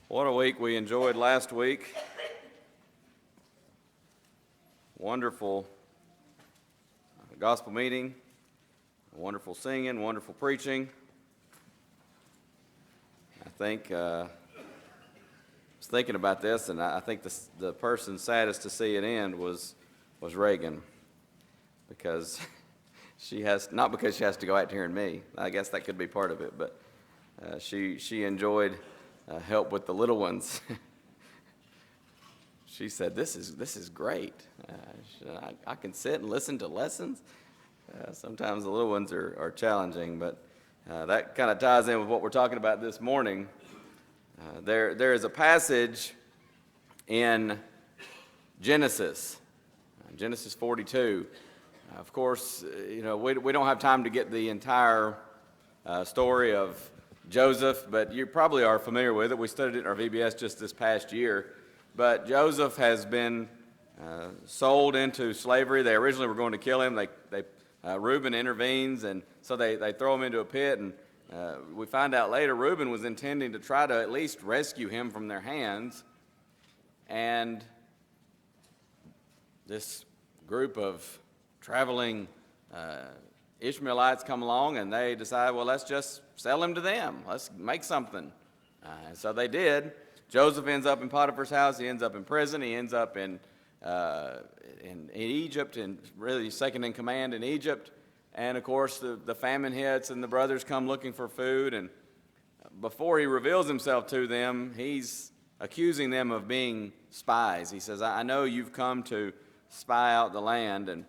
What a week we enjoyed last week. Wonderful gospel meeting, wonderful singing, wonderful preaching. I was thinking about this, and I think the person saddest to see it end was Reagan, because not because she has to go out to hearing me. I guess that could be part of it, but she enjoyed help with the little ones. She said, "This is great. I can sit and listen to lessons." Sometimes the little ones are challenging, but that kind of ties in with what we're talking about this morning. There is a passage in Genesis 42. Of course, we don't have time to get the entire story of Joseph, but you probably are familiar with it. We studied it in our VBS just this past year. But Joseph has been sold into slavery. They originally were going to kill him. Reuben intervenes, and so they throw him into a pit. And we find out later Reuben was intending to try to at least rescue him from their hands. And this group of traveling Ishmaelites come along, and they decide, well, let's just sell him to them. Let's make something. And so they did. Joseph ends up in Potiphar's house. He ends up in prison. He ends up in Egypt, and really second in command in Egypt. And, of course, the famine hits, and the brothers come looking for food. And before he reveals himself to them, he's accusing them of being spies. He says, I know you've come to spy out the land. And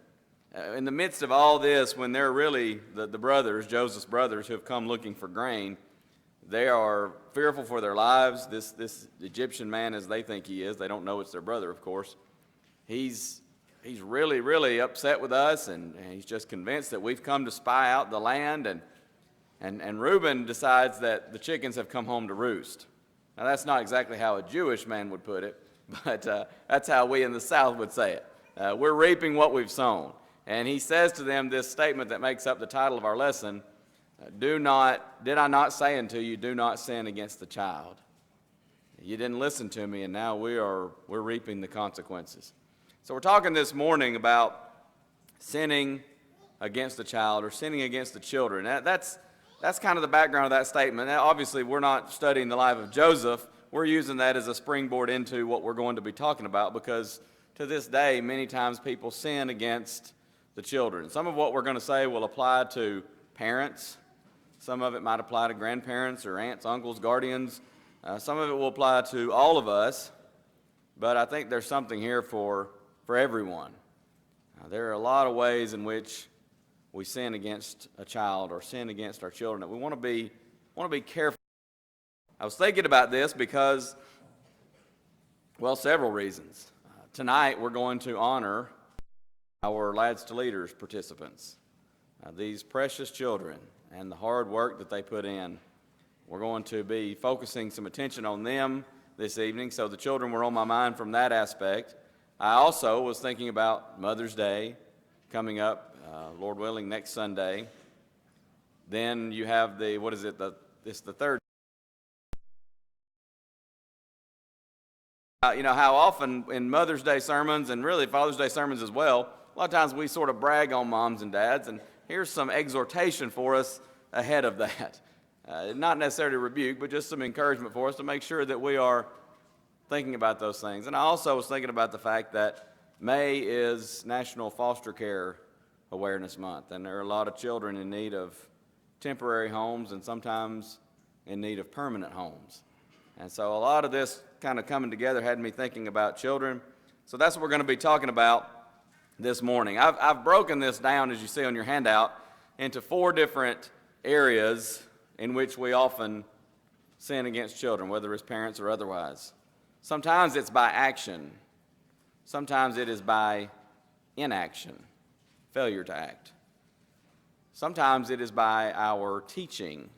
in the midst of all this, when they're really the brothers, Joseph's brothers, who have come looking for grain, they are fearful for their lives. This Egyptian man, as they think he is, they don't know it's their brother, of course. He's really, really upset with us, and he's just convinced that we've come to spy out the land. And Reuben decides that the chickens have come home to roost. Now, that's not exactly how a Jewish man would put it, but that's how we in the South would say it. We're reaping what we've sown. And he says to them this statement that makes up the title of our lesson: did I not say unto you, do not sin against the child? You didn't listen to me, and now we're reaping the consequences. So we're talking this morning about sinning against the child, or sinning against the children. That's kind of the background of that statement. Now, obviously, we're not studying the life of Joseph. We're using that as a springboard into what we're going to be talking about, because to this day, many times people sin against the children. Some of what we're going to say will apply to parents. Some of it might apply to grandparents or aunts, uncles, guardians. Some of it will apply to all of us, but I think there's something here for everyone. There are a lot of ways in which we sin against a child or sin against our children that we want to be careful. I was thinking about this because, well, several reasons. Tonight we're going to honor our Lads to Leaders participants, these precious children, and the hard work that they put in. We're going to be focusing some attention on them this evening, so the children were on my mind from that aspect. I also was thinking about Mother's Day coming up, Lord willing, next Sunday. Then you have it's the third. How often in Mother's Day sermons, and really Father's Day sermons as well, a lot of times we sort of brag on moms and dads, and here's some exhortation for us ahead of that. Not necessarily rebuke, but just some encouragement for us to make sure that we are thinking about those things. And I also was thinking about the fact that May is National Foster Care Awareness Month, and there are a lot of children in need of temporary homes and sometimes in need of permanent homes. And so a lot of this kind of coming together had me thinking about children. So that's what we're going to be talking about this morning. I've broken this down, as you see on your handout, into 4 different areas in which we often sin against children, whether as parents or otherwise. Sometimes it's by action. Sometimes it is by inaction, failure to act. Sometimes it is by our teaching,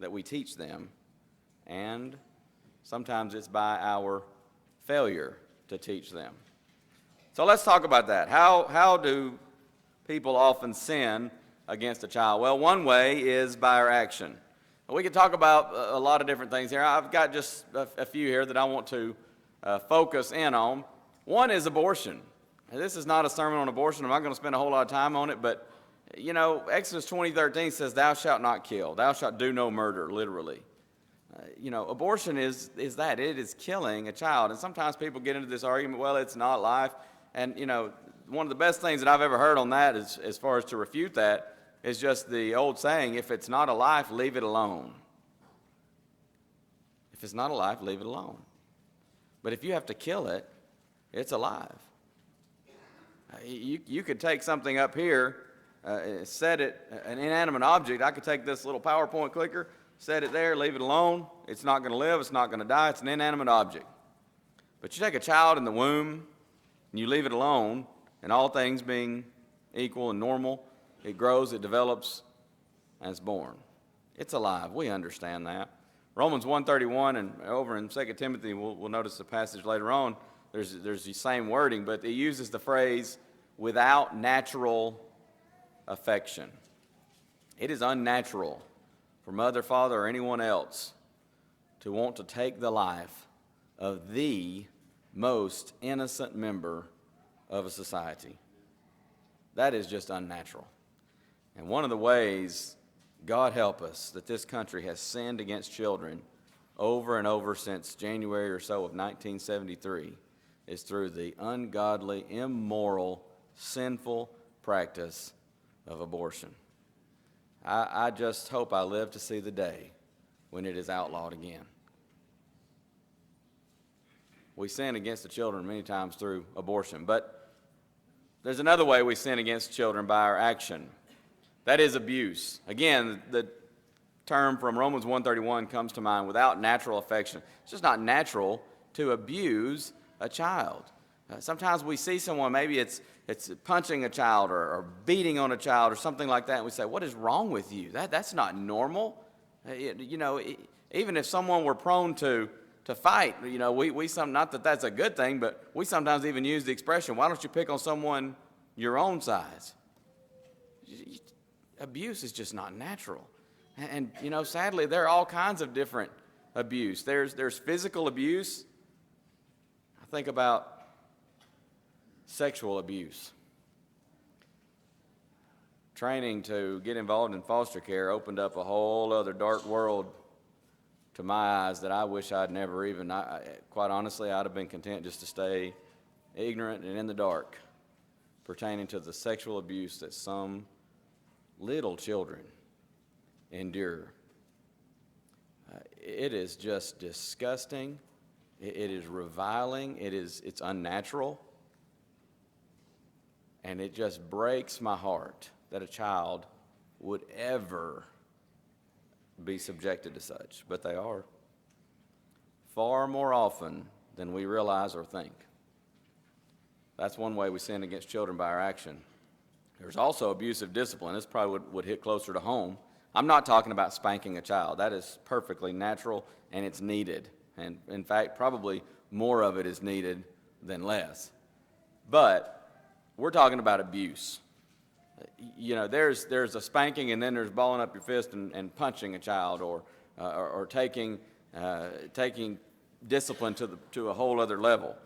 that we teach them, and sometimes it's by our failure to teach them. So let's talk about that. How do people often sin against a child? Well, one way is by our action. We could talk about a lot of different things here. I've got just a few here that I want to focus in on. One is abortion. And this is not a sermon on abortion. I'm not going to spend a whole lot of time on it, but, Exodus 20:13 says, thou shalt not kill. Thou shalt do no murder, literally. Abortion is that. It is killing a child. And sometimes people get into this argument, well, it's not life. And, one of the best things that I've ever heard on that is, as far as to refute that, is just the old saying, if it's not a life, leave it alone. If it's not a life, leave it alone. But if you have to kill it, it's alive. You could take something up here, set it, an inanimate object. I could take this little PowerPoint clicker, set it there, leave it alone. It's not going to live. It's not going to die. It's an inanimate object. But you take a child in the womb, and you leave it alone, and all things being equal and normal, it grows, it develops, and it's born. It's alive. We understand that. Romans 1:31, and over in 2 Timothy, we'll notice the passage later on, there's the same wording, but it uses the phrase, without natural affection. It is unnatural for mother, father, or anyone else to want to take the life of the most innocent member of a society. That is just unnatural. And one of the ways, God help us, that this country has sinned against children over and over since January or so of 1973 is through the ungodly, immoral, sinful practice of abortion. I just hope I live to see the day when it is outlawed again. We sin against the children many times through abortion, but there's another way we sin against children by our action. That is abuse. Again, the term from Romans 1:31 comes to mind, without natural affection. It's just not natural to abuse a child. Sometimes we see someone, maybe it's punching a child or beating on a child or something like that, and we say, what is wrong with you? That's not normal. Even if someone were prone to fight, not that that's a good thing, but we sometimes even use the expression, why don't you pick on someone your own size? Abuse is just not natural. And sadly, there are all kinds of different abuse. There's physical abuse. I think about sexual abuse. Training to get involved in foster care opened up a whole other dark world to my eyes that I wish I'd never even, quite honestly, I'd have been content just to stay ignorant and in the dark pertaining to the sexual abuse that some little children endure. It is just disgusting. It is reviling. It's unnatural. And it just breaks my heart that a child would ever be subjected to such. But they are. Far more often than we realize or think. That's one way we sin against children, by our action. There's also abusive discipline. This probably would hit closer to home. I'm not talking about spanking a child. That is perfectly natural and it's needed. And in fact, probably more of it is needed than less. But we're talking about abuse. There's a spanking, and then there's balling up your fist and punching a child, or taking discipline to a whole other level.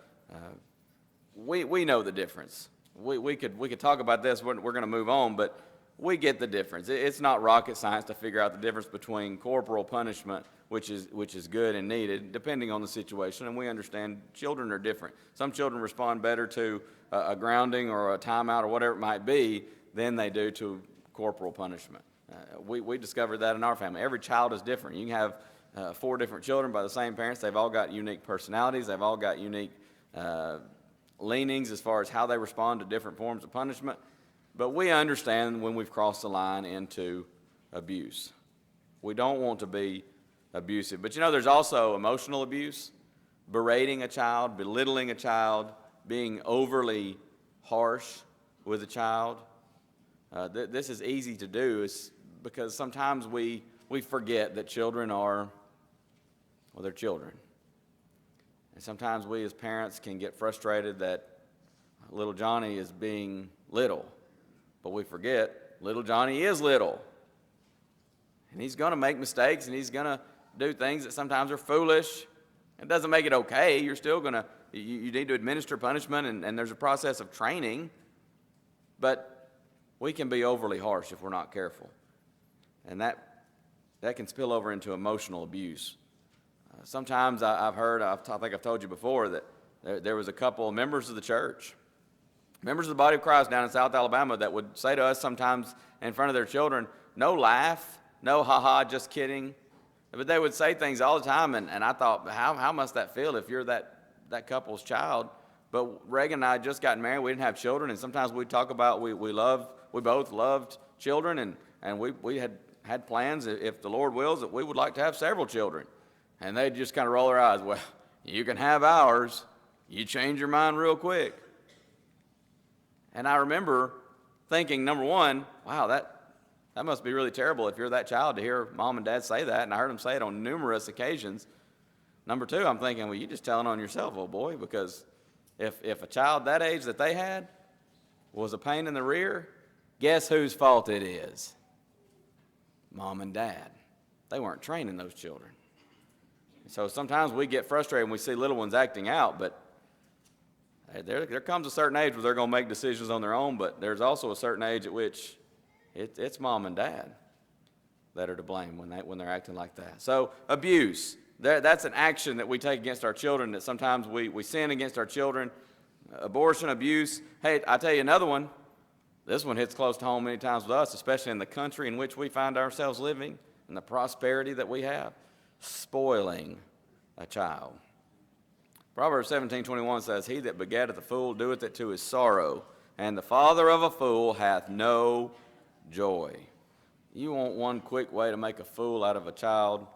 We know the difference. We could talk about this. We're going to move on, but we get the difference. It's not rocket science to figure out the difference between corporal punishment, which is good and needed, depending on the situation. And we understand children are different. Some children respond better to a grounding or a timeout or whatever it might be than they do to corporal punishment. We discovered that in our family. Every child is different. You can have 4 different children by the same parents. They've all got unique personalities. They've all got unique leanings as far as how they respond to different forms of punishment. But we understand when we've crossed the line into abuse. We don't want to be abusive. But there's also emotional abuse, berating a child, belittling a child, being overly harsh with a child. This is easy to do because sometimes we forget that children are, they're children. And sometimes we as parents can get frustrated that little Johnny is being little. But we forget little Johnny is little. And he's going to make mistakes, and he's going to do things that sometimes are foolish. It doesn't make it okay. You're still going to, you need to administer punishment, and there's a process of training. But we can be overly harsh if we're not careful. And that can spill over into emotional abuse. Sometimes I've heard, I think I've told you before, that there was a couple of members of the church, members of the body of Christ down in South Alabama, that would say to us sometimes in front of their children, no laugh, no ha-ha, just kidding. But they would say things all the time, and I thought, how must that feel if you're that couple's child? But Reagan and I had just gotten married. We didn't have children, and sometimes we'd talk about we both loved children, and we had plans, if the Lord wills, that we would like to have several children. And they'd just kind of roll their eyes. Well, you can have ours. You change your mind real quick. And I remember thinking, number one, wow, that must be really terrible if you're that child to hear mom and dad say that. And I heard them say it on numerous occasions. Number two, I'm thinking, well, you're just telling on yourself, old boy, because if a child that age that they had was a pain in the rear, guess whose fault it is? Mom and dad. They weren't training those children. So sometimes we get frustrated when we see little ones acting out, but there comes a certain age where they're going to make decisions on their own, but there's also a certain age at which it's mom and dad that are to blame when they're acting like that. So abuse, that's an action that we take against our children, that sometimes we sin against our children. Abortion, abuse. Hey, I tell you another one. This one hits close to home many times with us, especially in the country in which we find ourselves living and the prosperity that we have. Spoiling a child. Proverbs 17:21 says, he that begetteth a fool doeth it to his sorrow, and the father of a fool hath no joy. You want one quick way to make a fool out of a child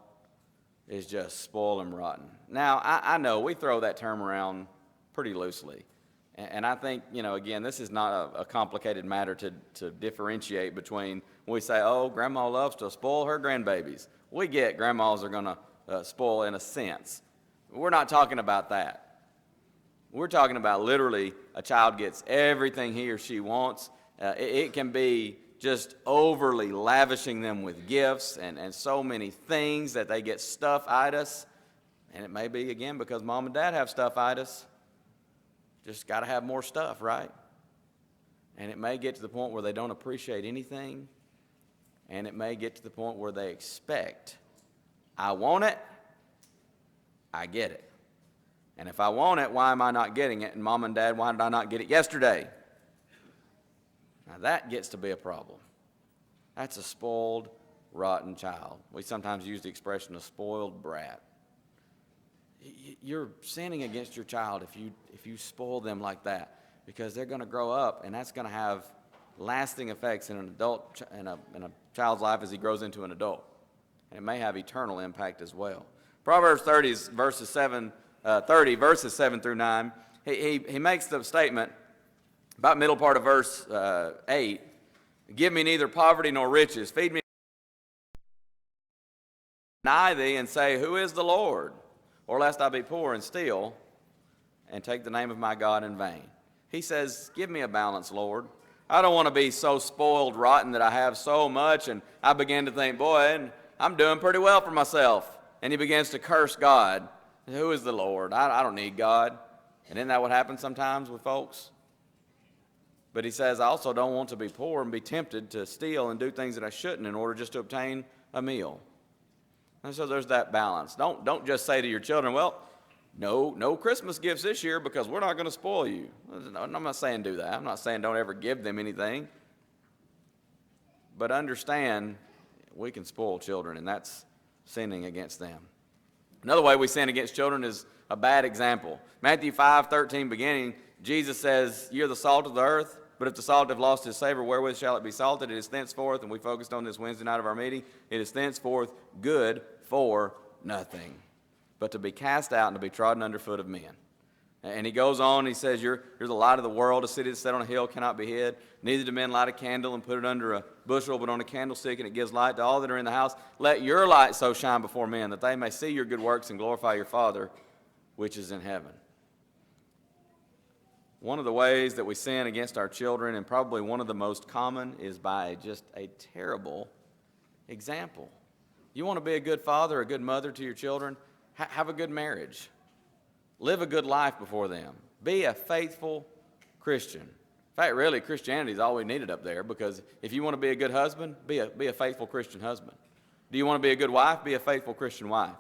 is just spoil him rotten. Now, I know we throw that term around pretty loosely. And I think, again, this is not a complicated matter to differentiate between when we say, oh, grandma loves to spoil her grandbabies. We get grandmas are going to spoil in a sense. We're not talking about that. We're talking about literally a child gets everything he or she wants. It can be just overly lavishing them with gifts and so many things that they get stuff-itis. And it may be, again, because mom and dad have stuff-itis. Just got to have more stuff, right? And it may get to the point where they don't appreciate anything. And it may get to the point where they expect, I want it, I get it. And if I want it, why am I not getting it? And mom and dad, why did I not get it yesterday? Now that gets to be a problem. That's a spoiled, rotten child. We sometimes use the expression a spoiled brat. You're sinning against your child if you spoil them like that, because they're going to grow up, and that's going to have lasting effects in an adult in a child's life as he grows into an adult, and it may have eternal impact as well. Proverbs 30 verses 7 through 9. He makes the statement about middle part of verse 8. Give me neither poverty nor riches. Feed me. Deny thee and say, who is the Lord? Or lest I be poor and steal and take the name of my God in vain. He says, give me a balance, Lord. I don't want to be so spoiled rotten that I have so much, and I begin to think, boy, I'm doing pretty well for myself. And he begins to curse God. Who is the Lord? I don't need God. And isn't that what happens sometimes with folks? But he says, I also don't want to be poor and be tempted to steal and do things that I shouldn't in order just to obtain a meal. And so there's that balance. Don't just say to your children, well, no Christmas gifts this year because we're not going to spoil you. I'm not saying do that. I'm not saying don't ever give them anything. But understand we can spoil children, and that's sinning against them. Another way we sin against children is a bad example. Matthew 5:13 beginning, Jesus says, you're the salt of the earth, but if the salt have lost its savor, wherewith shall it be salted? It is thenceforth, and we focused on this Wednesday night of our meeting, it is thenceforth good for nothing, but to be cast out and to be trodden under foot of men. And he goes on, he says, you're the light of the world. A city that's set on a hill cannot be hid. Neither do men light a candle and put it under a bushel, but on a candlestick, and it gives light to all that are in the house. Let your light so shine before men that they may see your good works and glorify your Father which is in heaven. One of the ways that we sin against our children, and probably one of the most common, is by just a terrible example. You want to be a good father, a good mother to your children? Have a good marriage. Live a good life before them. Be a faithful Christian. In fact, really, Christianity is all we needed up there, because if you want to be a good husband, be a faithful Christian husband. Do you want to be a good wife? Be a faithful Christian wife.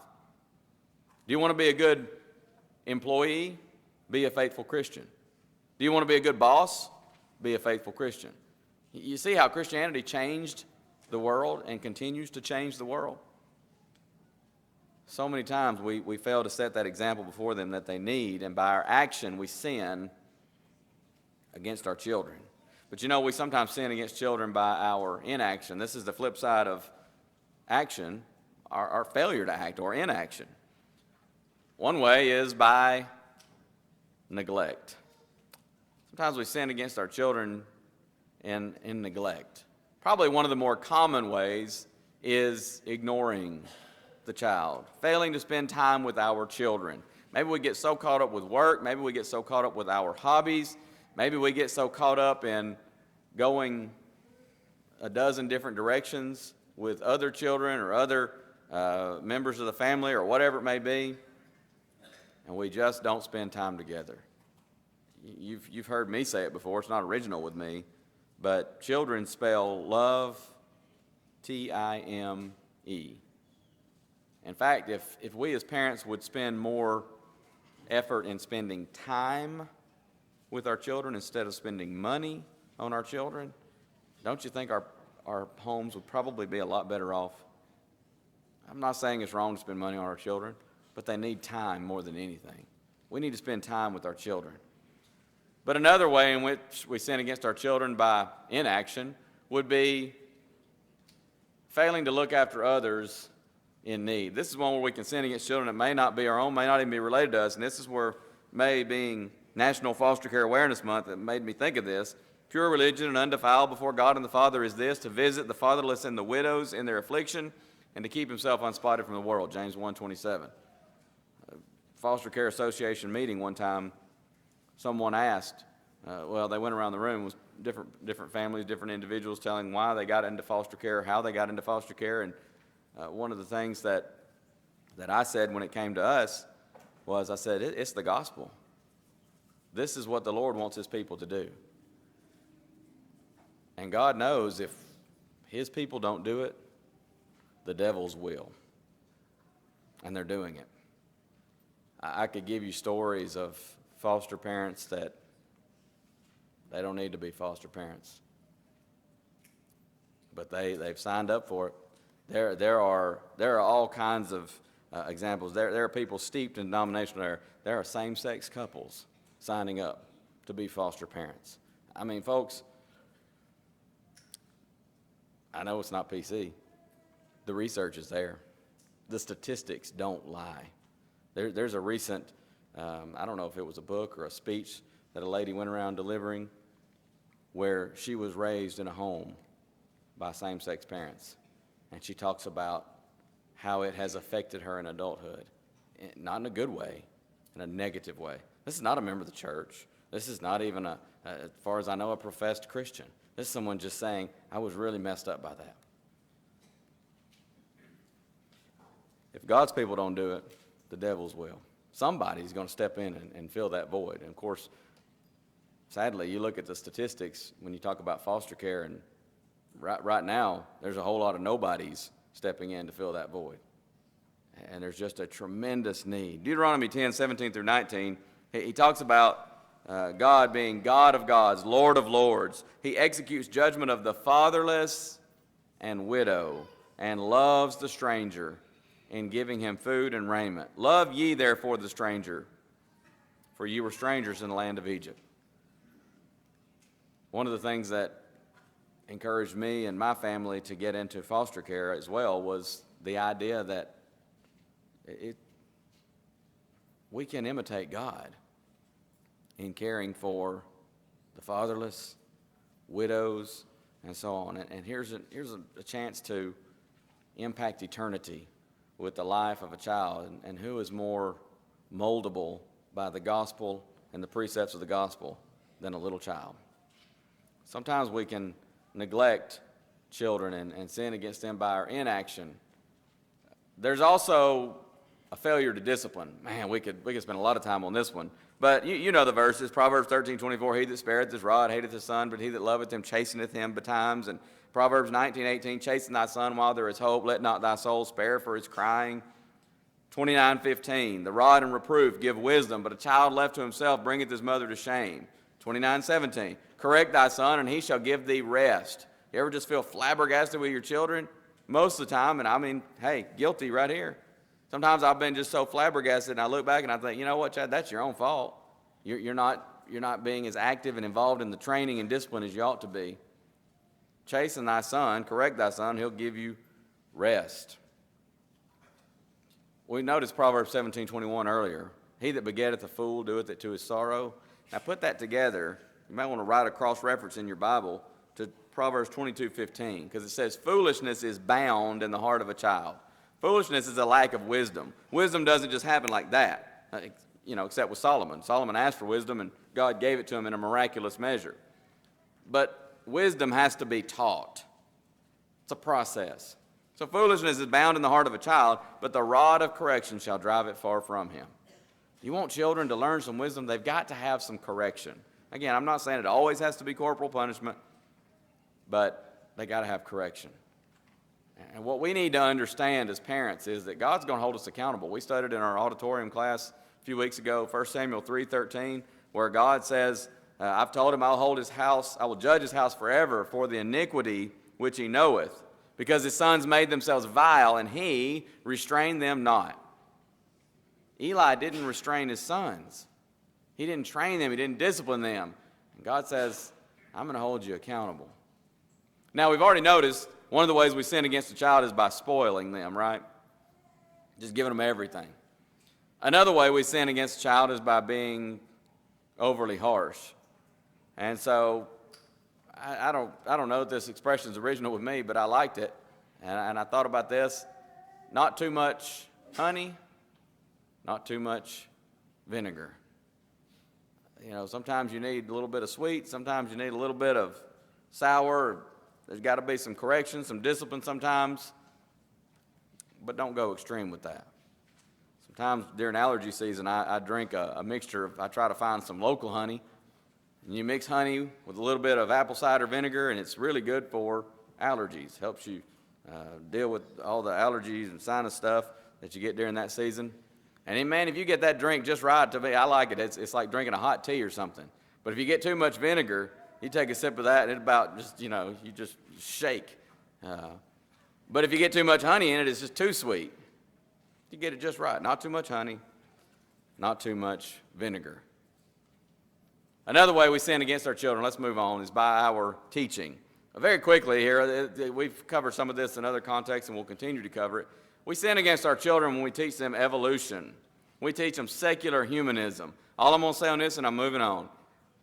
Do you want to be a good employee? Be a faithful Christian. Do you want to be a good boss? Be a faithful Christian. You see how Christianity changed the world and continues to change the world? So many times we fail to set that example before them that they need, and by our action we sin against our children. But we sometimes sin against children by our inaction. This is the flip side of action, our failure to act or inaction. One way is by neglect. Sometimes we sin against our children in neglect. Probably one of the more common ways is ignoring the child, failing to spend time with our children. Maybe we get so caught up with work, maybe we get so caught up with our hobbies, maybe we get so caught up in going a dozen different directions with other children or other members of the family or whatever it may be, and we just don't spend time together. You've heard me say it before, it's not original with me, but children spell love Time. In fact, if we as parents would spend more effort in spending time with our children instead of spending money on our children, don't you think our homes would probably be a lot better off? I'm not saying it's wrong to spend money on our children, but they need time more than anything. We need to spend time with our children. But another way in which we sin against our children by inaction would be failing to look after others in need. This is one where we can sin against children that may not be our own, may not even be related to us, and this is where May being National Foster Care Awareness Month, that made me think of this. Pure religion and undefiled before God and the Father is this, to visit the fatherless and the widows in their affliction, and to keep himself unspotted from the world, James 1:27. Foster Care Association meeting one time, someone asked, they went around the room with different families, different individuals telling why they got into foster care, how they got into foster care, and one of the things that I said when it came to us was, I said, it's the gospel. This is what the Lord wants his people to do. And God knows if his people don't do it, the devils will. And they're doing it. I could give you stories of foster parents that they don't need to be foster parents. But they've signed up for it. There are all kinds of examples. There are people steeped in denominational. There are same-sex couples signing up to be foster parents. I mean, folks, I know it's not PC. The research is there. The statistics don't lie. There's a recent, I don't know if it was a book or a speech that a lady went around delivering where she was raised in a home by same-sex parents. And she talks about how it has affected her in adulthood. Not in a good way, in a negative way. This is not a member of the church. This is not even, as far as I know, a professed Christian. This is someone just saying, I was really messed up by that. If God's people don't do it, the devils will. Somebody's going to step in and fill that void. And of course, sadly, you look at the statistics when you talk about foster care, and right now, there's a whole lot of nobodies stepping in to fill that void. And there's just a tremendous need. Deuteronomy 10:17-19, he talks about God being God of gods, Lord of lords. He executes judgment of the fatherless and widow, and loves the stranger in giving him food and raiment. Love ye therefore the stranger, for you were strangers in the land of Egypt. One of the things that encouraged me and my family to get into foster care as well was the idea that we can imitate God in caring for the fatherless, widows, and so on. And here's a chance to impact eternity with the life of a child. And who is more moldable by the gospel and the precepts of the gospel than a little child? Sometimes we can neglect children and sin against them by our inaction There's also a failure to discipline. Man, we could spend a lot of time on this one. But you know the verses, Proverbs 13:24, he that spareth his rod hateth his son, but he that loveth him chasteneth him betimes. And Proverbs 19:18, chasten thy son while there is hope, let not thy soul spare for his crying. 29:15, the rod and reproof give wisdom, but a child left to himself bringeth his mother to shame. 29:17, correct thy son, and he shall give thee rest. You ever just feel flabbergasted with your children? Most of the time, and I mean, hey, guilty right here. Sometimes I've been just so flabbergasted, and I look back and I think, you know what, Chad, that's your own fault. You're not being as active and involved in the training and discipline as you ought to be. Chasten thy son, correct thy son, he'll give you rest. We noticed Proverbs 17:21 earlier. He that begetteth a fool doeth it to his sorrow. Now put that together. You might want to write a cross-reference in your Bible to Proverbs 22:15, because it says, foolishness is bound in the heart of a child. Foolishness is a lack of wisdom. Wisdom doesn't just happen like that, except with Solomon. Solomon asked for wisdom, and God gave it to him in a miraculous measure. But wisdom has to be taught. It's a process. So foolishness is bound in the heart of a child, but the rod of correction shall drive it far from him. You want children to learn some wisdom, they've got to have some correction. Again, I'm not saying it always has to be corporal punishment, but they got to have correction. And what we need to understand as parents is that God's going to hold us accountable. We studied in our auditorium class a few weeks ago, 1 Samuel 3:13, where God says, I've told him I'll hold his house, I will judge his house forever for the iniquity which he knoweth, because his sons made themselves vile, and he restrained them not. Eli didn't restrain his sons. He didn't train them. He didn't discipline them. And God says, I'm going to hold you accountable. Now, we've already noticed one of the ways we sin against a child is by spoiling them, right? Just giving them everything. Another way we sin against a child is by being overly harsh. And so I don't know if this expression is original with me, but I liked it. And I thought about this. Not too much honey, not too much vinegar. Sometimes you need a little bit of sweet, sometimes you need a little bit of sour. There's got to be some correction, some discipline sometimes, but don't go extreme with that. Sometimes during allergy season, I drink a mixture I try to find some local honey. And you mix honey with a little bit of apple cider vinegar, and it's really good for allergies. Helps you deal with all the allergies and sinus stuff that you get during that season. And man, if you get that drink just right, to me, I like it. It's like drinking a hot tea or something. But if you get too much vinegar, you take a sip of that, and it about just, you just shake. But if you get too much honey in it, it's just too sweet. You get it just right. Not too much honey, not too much vinegar. Another way we sin against our children, let's move on, is by our teaching. Very quickly here, we've covered some of this in other contexts, and we'll continue to cover it. We sin against our children when we teach them evolution. We teach them secular humanism. All I'm going to say on this, and I'm moving on.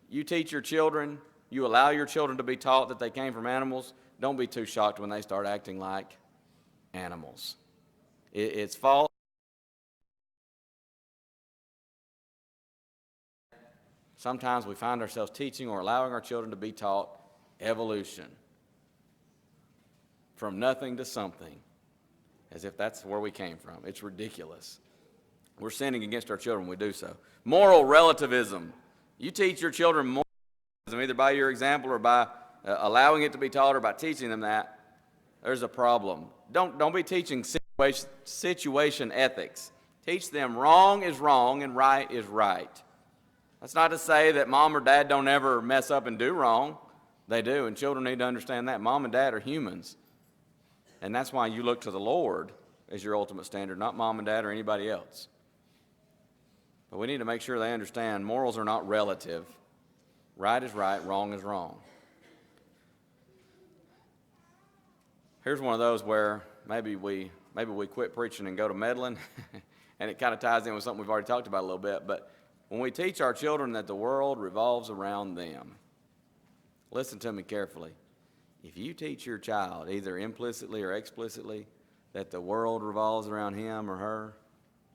You teach your children, you allow your children to be taught that they came from animals, don't be too shocked when they start acting like animals. It's false. Sometimes we find ourselves teaching or allowing our children to be taught evolution. From nothing to something, as if that's where we came from. It's ridiculous. We're sinning against our children when we do so. Moral relativism. You teach your children moral relativism, either by your example or by allowing it to be taught or by teaching them that. There's a problem. Don't be teaching situation ethics. Teach them wrong is wrong and right is right. That's not to say that mom or dad don't ever mess up and do wrong. They do, and children need to understand that. Mom and dad are humans. And that's why you look to the Lord as your ultimate standard, not mom and dad or anybody else. But we need to make sure they understand morals are not relative. Right is right, wrong is wrong. Here's one of those where maybe we quit preaching and go to meddling, and it kind of ties in with something we've already talked about a little bit. But when we teach our children that the world revolves around them, listen to me carefully. If you teach your child, either implicitly or explicitly, that the world revolves around him or her,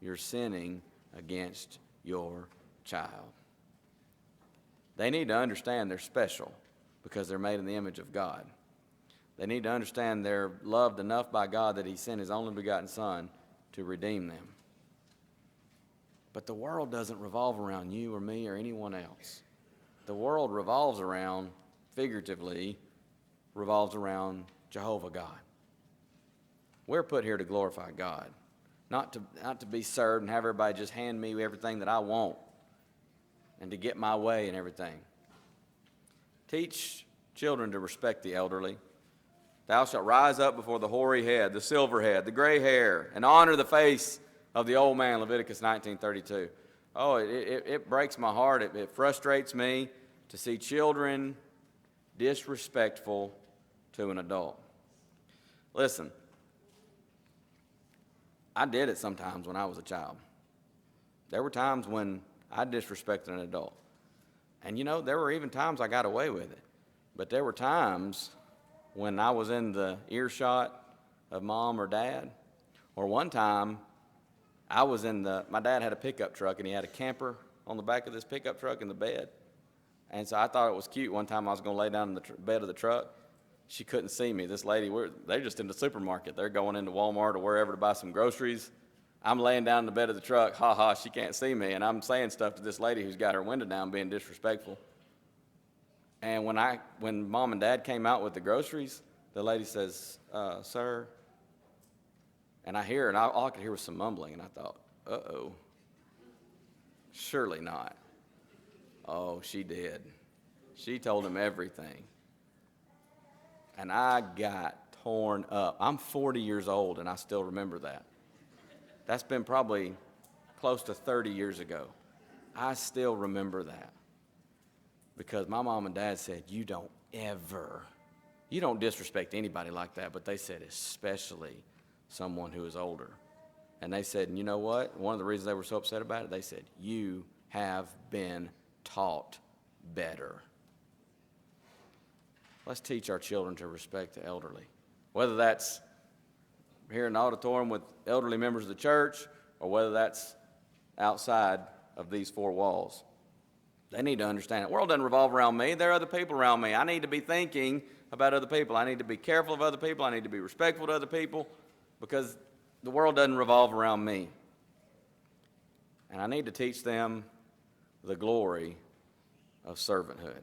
you're sinning against your child. They need to understand they're special because they're made in the image of God. They need to understand they're loved enough by God that he sent his only begotten Son to redeem them. But the world doesn't revolve around you or me or anyone else. The world revolves around, figuratively, revolves around Jehovah God. We're put here to glorify God, not to be served and have everybody just hand me everything that I want and to get my way and everything. Teach children to respect the elderly. Thou shalt rise up before the hoary head, the silver head, the gray hair, and honor the face of the old man, Leviticus 19:32. Oh, it breaks my heart. It frustrates me to see children disrespectful to an adult. Listen, I did it sometimes when I was a child. There were times when I disrespected an adult. And there were even times I got away with it. But there were times when I was in the earshot of mom or dad. Or one time, my dad had a pickup truck and he had a camper on the back of this pickup truck in the bed. And so I thought it was cute. One time I was going to lay down in the bed of the truck. She couldn't see me. This lady, they're just in the supermarket. They're going into Walmart or wherever to buy some groceries. I'm laying down in the bed of the truck. Ha ha, she can't see me. And I'm saying stuff to this lady who's got her window down being disrespectful. And when mom and dad came out with the groceries, the lady says, sir. And I hear, and all I could hear was some mumbling. And I thought, uh-oh, surely not. Oh, she did. She told him everything. And I got torn up. I'm 40 years old, and I still remember that. That's been probably close to 30 years ago. I still remember that. Because my mom and dad said, you don't disrespect anybody like that, but they said especially someone who is older. And they said, and you know what? One of the reasons they were so upset about it, they said, you have been taught better. Let's teach our children to respect the elderly. Whether that's here in the auditorium with elderly members of the church or whether that's outside of these four walls. They need to understand it. The world doesn't revolve around me. There are other people around me. I need to be thinking about other people. I need to be careful of other people. I need to be respectful to other people because the world doesn't revolve around me. And I need to teach them the glory of servanthood.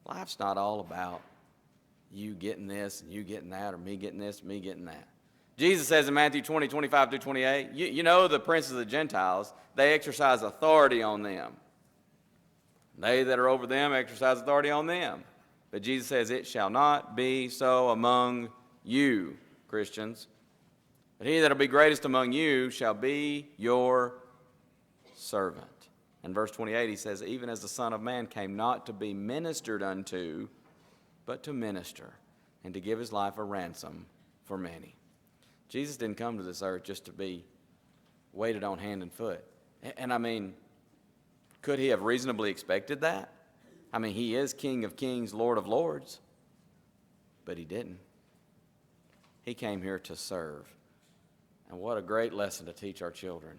Life's not all about you getting this and you getting that, or me getting this and me getting that. Jesus says in Matthew 20:25-28, you know the princes of the Gentiles, they exercise authority on them. They that are over them exercise authority on them. But Jesus says, it shall not be so among you, Christians. But he that will be greatest among you shall be your servant. In verse 28, he says, even as the Son of Man came not to be ministered unto, but to minister, and to give his life a ransom for many. Jesus didn't come to this earth just to be waited on hand and foot. And I mean, could he have reasonably expected that? I mean, he is King of Kings, Lord of Lords. But he didn't. He came here to serve. And what a great lesson to teach our children.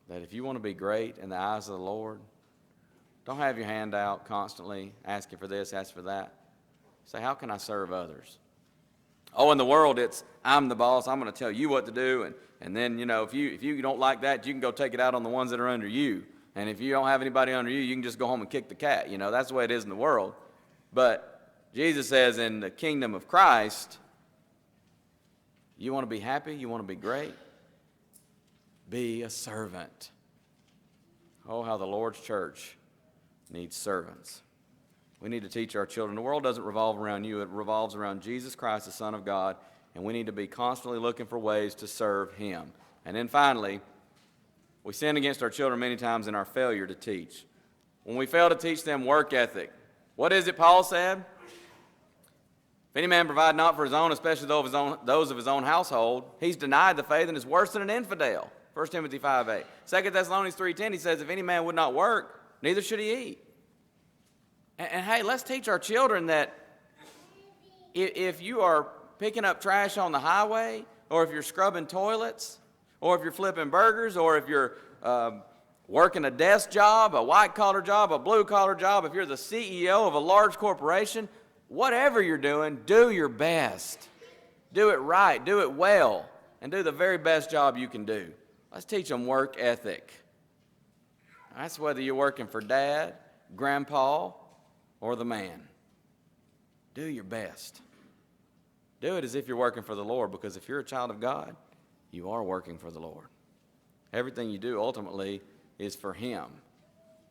That if you want to be great in the eyes of the Lord, don't have your hand out constantly asking for this, asking for that. Say, how can I serve others? Oh, in the world, it's, I'm the boss. I'm going to tell you what to do. And then, if you don't like that, you can go take it out on the ones that are under you. And if you don't have anybody under you, you can just go home and kick the cat. That's the way it is in the world. But Jesus says in the kingdom of Christ, you want to be happy? You want to be great? Be a servant. Oh, how the Lord's church needs servants. We need to teach our children. The world doesn't revolve around you. It revolves around Jesus Christ, the Son of God, and we need to be constantly looking for ways to serve him. And then finally, we sin against our children many times in our failure to teach. When we fail to teach them work ethic, what is it Paul said? If any man provide not for his own, especially those of his own household, he's denied the faith and is worse than an infidel. 1 Timothy 5:8. 2 Thessalonians 3:10, he says, if any man would not work, neither should he eat. And hey, let's teach our children that if you are picking up trash on the highway, or if you're scrubbing toilets, or if you're flipping burgers, or if you're working a desk job, a white-collar job, a blue-collar job, if you're the CEO of a large corporation, whatever you're doing, do your best. Do it right. Do it well. and do the very best job you can do. Let's teach them work ethic. That's whether you're working for dad, grandpa, or the man. Do your best. Do it as if you're working for the Lord, because if you're a child of God, you are working for the Lord. Everything you do ultimately is for Him,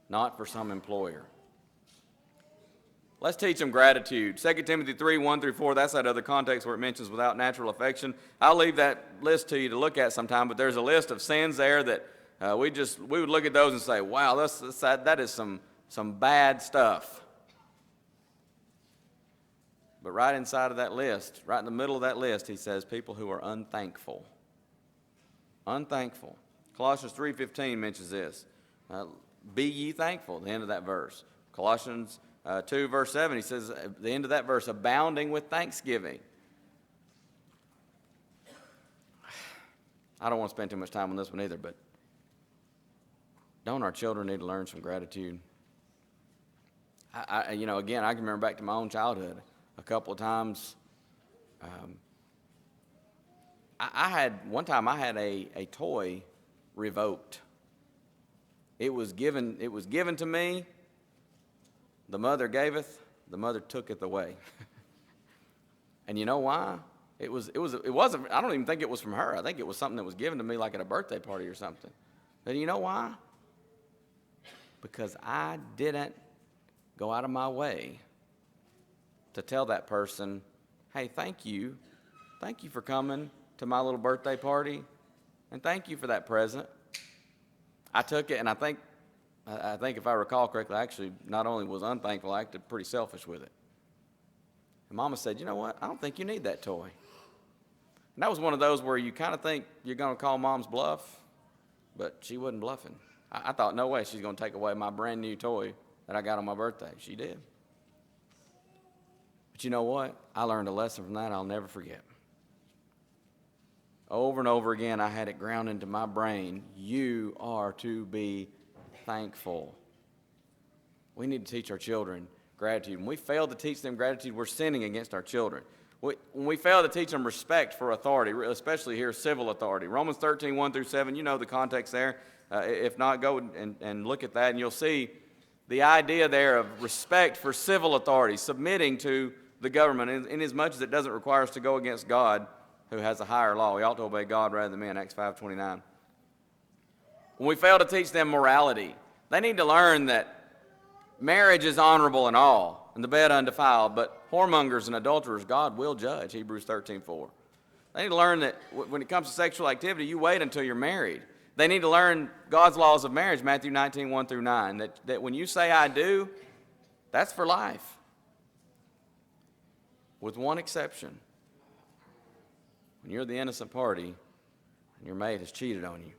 not for some employer. Let's teach them gratitude. 2 Timothy 3, 1 through 4, that's that other context where it mentions without natural affection. I'll leave that list to you to look at sometime, but there's a list of sins there that we would look at those and say, wow, that is some bad stuff. But right inside of that list, right in the middle of that list, he says people who are unthankful. Unthankful. Colossians 3:15 mentions this. Be ye thankful, the end of that verse. Colossians 2, verse 7, he says, at the end of that verse, abounding with thanksgiving. I don't want to spend too much time on this one either, but don't our children need to learn some gratitude? Again, I can remember back to my own childhood a couple of times. One time I had a toy revoked. It was given to me. The mother gaveth, the mother tooketh away. And you know why? It wasn't, I don't even think it was from her. I think it was something that was given to me like at a birthday party or something. And you know why? Because I didn't go out of my way to tell that person, hey, thank you. Thank you for coming to my little birthday party. And thank you for that present. I took it, and I think if I recall correctly, I actually not only was unthankful, I acted pretty selfish with it. And Mama said, you know what? I don't think you need that toy. And that was one of those where you kind of think you're going to call Mom's bluff, but she wasn't bluffing. I thought, no way she's going to take away my brand new toy that I got on my birthday. She did. But you know what? I learned a lesson from that I'll never forget. Over and over again, I had it ground into my brain. You are to be thankful. We need to teach our children gratitude. When we fail to teach them gratitude, we're sinning against our children. When we fail to teach them respect for authority, especially here, civil authority. Romans 13, 1 through 7, you know the context there. If not, go and look at that, and you'll see the idea there of respect for civil authority, submitting to the government, in as much as it doesn't require us to go against God, who has a higher law. We ought to obey God rather than men, Acts 5:29. When we fail to teach them morality, they need to learn that marriage is honorable and all, and the bed undefiled, but whoremongers and adulterers God will judge, Hebrews 13:4. They need to learn that when it comes to sexual activity, you wait until you're married. They need to learn God's laws of marriage, Matthew 19, 1 through 9, that when you say I do, that's for life. With one exception. When you're the innocent party and your mate has cheated on you.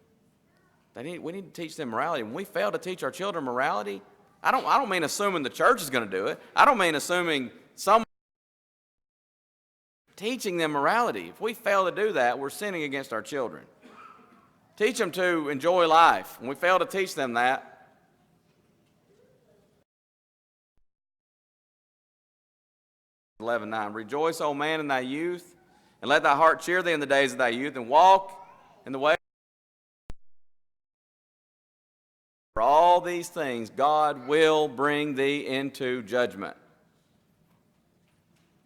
We need to teach them morality. When we fail to teach our children morality, I don't mean assuming the church is going to do it. I don't mean assuming someone teaching them morality. If we fail to do that, we're sinning against our children. Teach them to enjoy life. When we fail to teach them that, 11:9. Rejoice, O man, in thy youth, and let thy heart cheer thee in the days of thy youth, and walk in the way. For all these things, God will bring thee into judgment.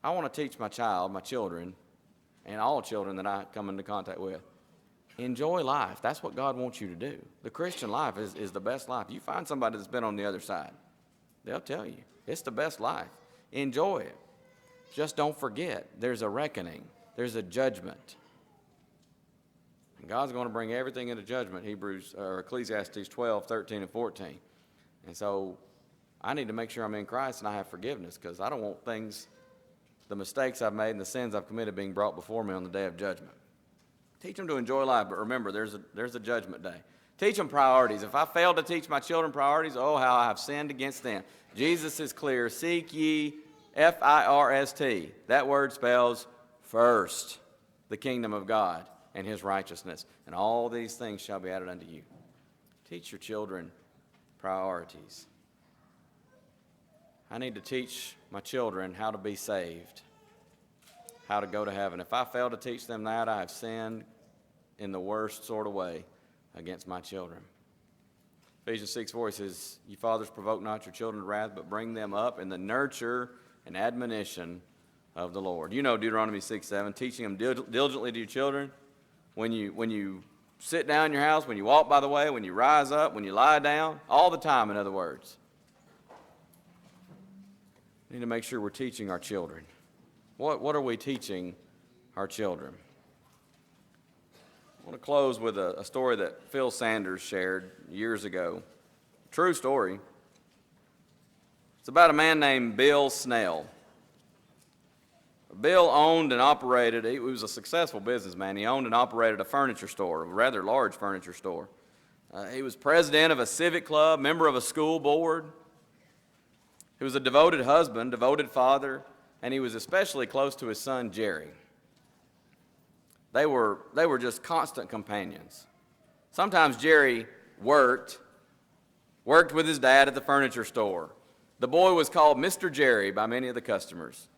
I want to teach my children, and all children that I come into contact with, enjoy life. That's what God wants you to do. The Christian life is the best life. You find somebody that's been on the other side, they'll tell you, it's the best life. Enjoy it. Just don't forget, there's a reckoning. There's a judgment. And God's going to bring everything into judgment, Ecclesiastes 12, 13, and 14. And so I need to make sure I'm in Christ and I have forgiveness, because I don't want the mistakes I've made and the sins I've committed being brought before me on the day of judgment. Teach them to enjoy life, but remember, there's a judgment day. Teach them priorities. If I fail to teach my children priorities, oh, how I have sinned against them. Jesus is clear. Seek ye, F-I-R-S-T. That word spells first the kingdom of God and his righteousness, and all these things shall be added unto you. Teach your children priorities. I need to teach my children how to be saved, how to go to heaven. If I fail to teach them that, I have sinned in the worst sort of way against my children. Ephesians 6:4 says, "You fathers, provoke not your children to wrath, but bring them up in the nurture and admonition of the Lord." You know Deuteronomy 6:7, teaching them diligently to your children. When you sit down in your house, when you walk by the way, when you rise up, when you lie down, all the time, in other words. We need to make sure we're teaching our children. What are we teaching our children? I want to close with a story that Phil Sanders shared years ago. True story. It's about a man named Bill Snell. Bill owned and operated, he was a successful businessman. He owned and operated a furniture store, a rather large furniture store. He was president of a civic club, member of a school board. He was a devoted husband, devoted father, and he was especially close to his son, Jerry. They were just constant companions. Sometimes Jerry worked with his dad at the furniture store. The boy was called Mr. Jerry by many of the customers.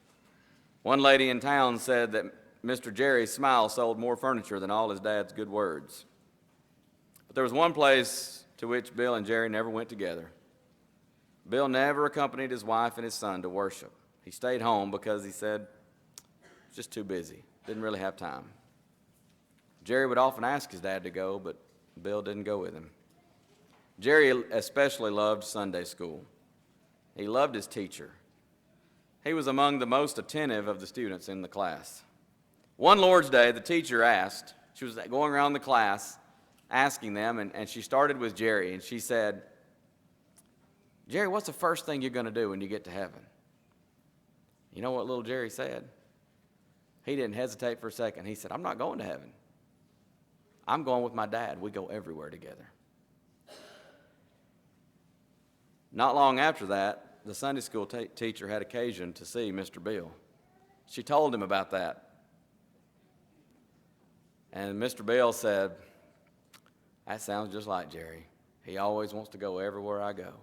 One lady in town said that Mr. Jerry's smile sold more furniture than all his dad's good words. But there was one place to which Bill and Jerry never went together. Bill never accompanied his wife and his son to worship. He stayed home because he said he was just too busy, didn't really have time. Jerry would often ask his dad to go, but Bill didn't go with him. Jerry especially loved Sunday school. He loved his teacher. He was among the most attentive of the students in the class. One Lord's Day, the teacher asked, she was going around the class asking them, and she started with Jerry, and she said, "Jerry, what's the first thing you're going to do when you get to heaven?" You know what little Jerry said? He didn't hesitate for a second. He said, "I'm not going to heaven. I'm going with my dad. We go everywhere together." Not long after that, the Sunday school teacher had occasion to see Mr. Bill. She told him about that. And Mr. Bill said, "That sounds just like Jerry. He always wants to go everywhere I go."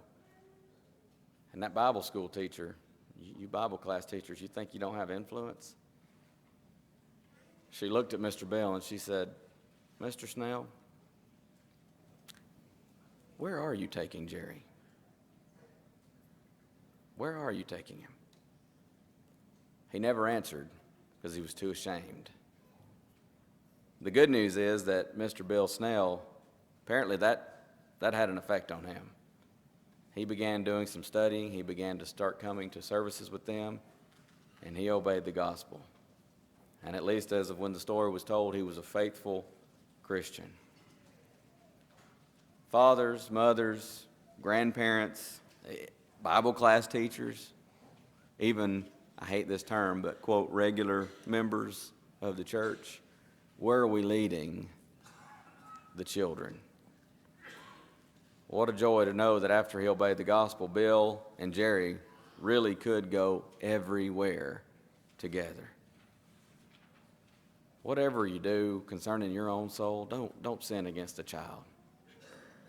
And that Bible school teacher, you Bible class teachers, you think you don't have influence? She looked at Mr. Bill and she said, "Mr. Snell, where are you taking Jerry? Where are you taking him?" He never answered because he was too ashamed. The good news is that Mr. Bill Snell, apparently that had an effect on him. He began doing some studying. He began to start coming to services with them, and he obeyed the gospel. And at least as of when the story was told, he was a faithful Christian. Fathers, mothers, grandparents, Bible class teachers, even, I hate this term, but quote, regular members of the church, where are we leading the children? What a joy to know that after he obeyed the gospel, Bill and Jerry really could go everywhere together. Whatever you do concerning your own soul, don't sin against a child.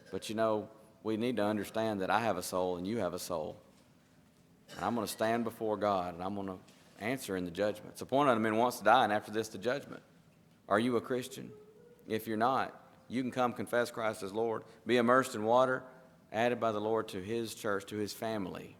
But you know, we need to understand that I have a soul and you have a soul. And I'm going to stand before God and I'm going to answer in the judgment. It's appointed unto men once to die, and after this the judgment. Are you a Christian? If you're not, you can come confess Christ as Lord, be immersed in water, added by the Lord to his church, to his family.